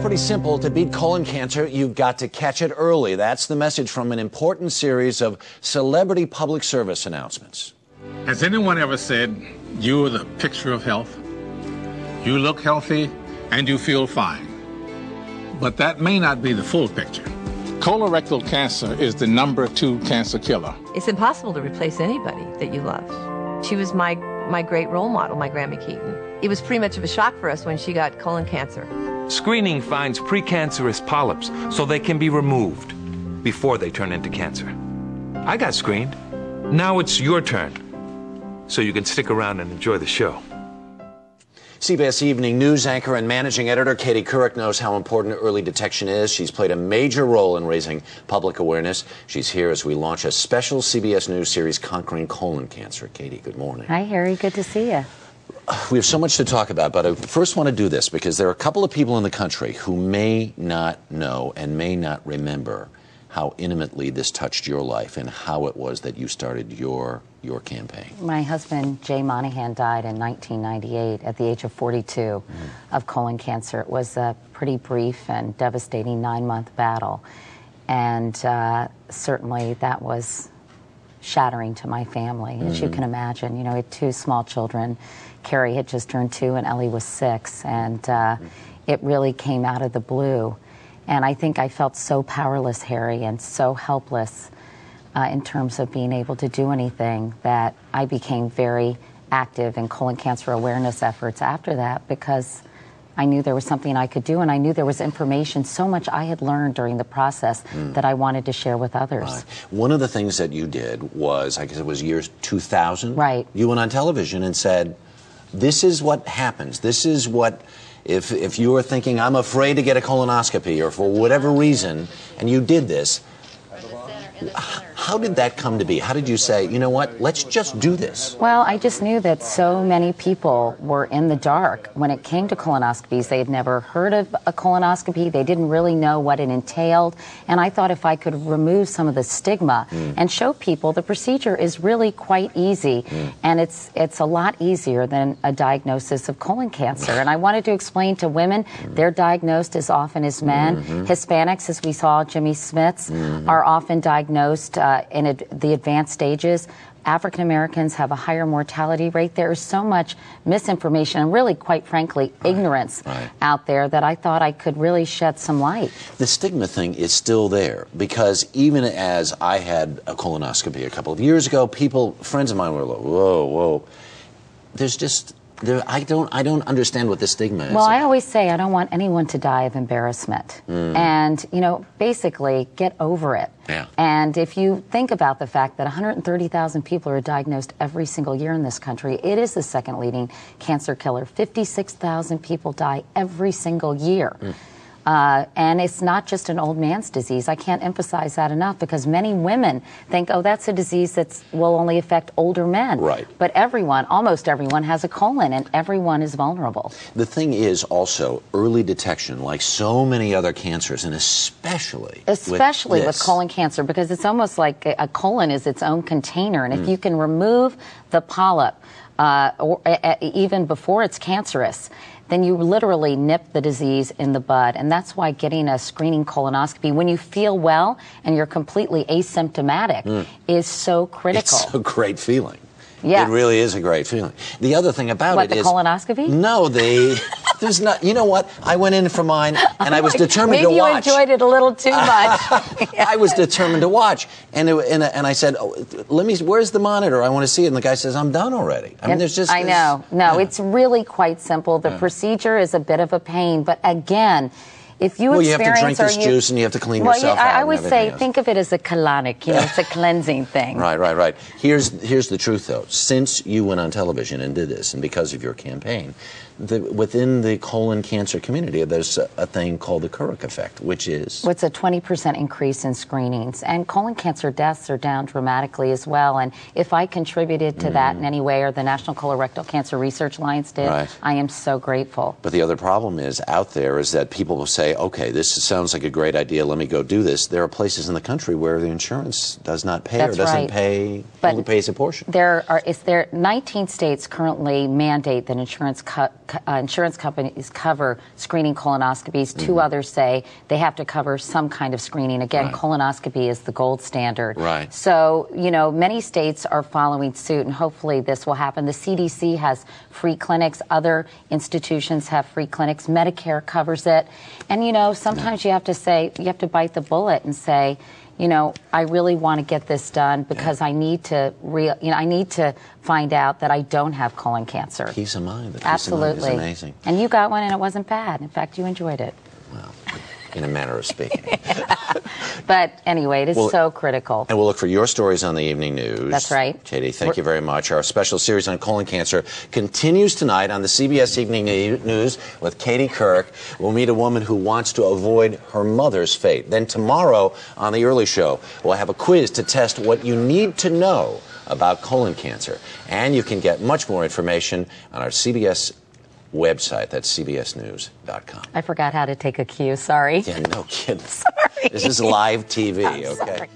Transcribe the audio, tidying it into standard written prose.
pretty simple. To beat colon cancer, you've got to catch it early. That's the message from an important series of celebrity public service announcements. Has anyone ever said, you're the picture of health? You look healthy and you feel fine. But that may not be the full picture. Colorectal cancer is the #2 cancer killer. It's impossible to replace anybody that you love. She was my great role model, my Grandma Keaton. It was pretty much of a shock for us when she got colon cancer. Screening finds precancerous polyps so they can be removed before they turn into cancer. I got screened. Now it's your turn. So you can stick around and enjoy the show. CBS Evening News anchor and managing editor Katie Couric knows how important early detection is. She's played a major role in raising public awareness. She's here as we launch a special CBS News series, Conquering Colon Cancer. Katie, good morning. Hi, Harry. Good to see you. We have so much to talk about, but I first want to do this because there are a couple of people in the country who may not know and may not remember how intimately this touched your life and how it was that you started your campaign. My husband, Jay Monahan, died in 1998 at the age of 42 of colon cancer. It was a pretty brief and devastating 9-month battle, and certainly that was shattering to my family, as you can imagine. You know, we had 2 small children. Carrie had just turned 2 and Ellie was 6, and it really came out of the blue. And I think I felt so powerless, Harry, and so helpless in terms of being able to do anything that I became very active in colon cancer awareness efforts after that, because I knew there was something I could do, and I knew there was information, so much I had learned during the process that I wanted to share with others. Right. One of the things that you did was, I guess it was years 2000. Right. You went on television and said, this is what happens. This is what, if you were thinking, I'm afraid to get a colonoscopy, or for whatever reason, and you did this, how did that come to be? How did you say, you know what, let's just do this? Well, I just knew that so many people were in the dark when it came to colonoscopies. They had never heard of a colonoscopy. They didn't really know what it entailed. And I thought if I could remove some of the stigma and show people the procedure is really quite easy, and it's a lot easier than a diagnosis of colon cancer. And I wanted to explain to women, they're diagnosed as often as men. Hispanics, as we saw, Jimmy Smiths, are often diagnosed in the advanced stages. African Americans have a higher mortality rate. There is so much misinformation and really, quite frankly, ignorance out there that I thought I could really shed some light. The stigma thing is still there, because even as I had a colonoscopy a couple of years ago, friends of mine were like, whoa, whoa. There's just, I don't understand what the stigma is. Well, I always say I don't want anyone to die of embarrassment. And, you know, basically get over it. Yeah. And if you think about the fact that 130,000 people are diagnosed every single year in this country, it is the second leading cancer killer. 56,000 people die every single year. And it's not just an old man's disease. I can't emphasize that enough, because many women think, oh, that's a disease that will only affect older men. Right. But everyone, almost everyone, has a colon, and everyone is vulnerable. The thing is also early detection, like so many other cancers, and especially with colon cancer, because it's almost like a colon is its own container. And if you can remove the polyp, or even before it's cancerous, then you literally nip the disease in the bud. And that's why getting a screening colonoscopy when you feel well and you're completely asymptomatic is so critical. It's a great feeling. Yeah. It really is a great feeling. The other thing about it is... What, the colonoscopy? No, there's not... You know what? I went in for mine, and I was determined to watch. Maybe you enjoyed it a little too much. I was determined to watch. And I said, oh, where's the monitor? I want to see it. And the guy says, I'm done already. I mean, there's just... I know. No, it's really quite simple. The procedure is a bit of a pain. But again... If you you have to drink this juice and you have to clean yourself out. I always say, think of it as a colonic. You know, it's a cleansing thing. Right. Here's the truth, though. Since you went on television and did this, and because of your campaign, within the colon cancer community, there's a thing called the Couric effect, which is... It's a 20% increase in screenings. And colon cancer deaths are down dramatically as well. And if I contributed to that in any way, or the National Colorectal Cancer Research Alliance did, I am so grateful. But the other problem is out there is that people will say, okay, this sounds like a great idea, let me go do this. There are places in the country where the insurance does not pay or doesn't pay, only pays a portion. There are 19 states currently mandate that insurance insurance companies cover screening colonoscopies. 2 others say they have to cover some kind of screening. Again, colonoscopy is the gold standard. Right. So, you know, many states are following suit, and hopefully this will happen. The CDC has free clinics. Other institutions have free clinics. Medicare covers it. And, you know, sometimes you have to bite the bullet and say, you know, I really want to get this done because I need to I need to find out that I don't have colon cancer. Peace of mind. The peace Absolutely. of mind is amazing. And you got one and it wasn't bad. In fact, you enjoyed it. Well, in a manner of speaking. But anyway, it is so critical. And we'll look for your stories on the evening news. That's right. Katie, thank you very much. Our special series on colon cancer continues tonight on the CBS Evening News with Katie Kirk. We'll meet a woman who wants to avoid her mother's fate. Then tomorrow on The Early Show, we'll have a quiz to test what you need to know about colon cancer. And you can get much more information on our CBS website. That's cbsnews.com. I forgot how to take a cue. Sorry. Yeah, no kidding. Sorry. This is live TV, I'm okay? sorry.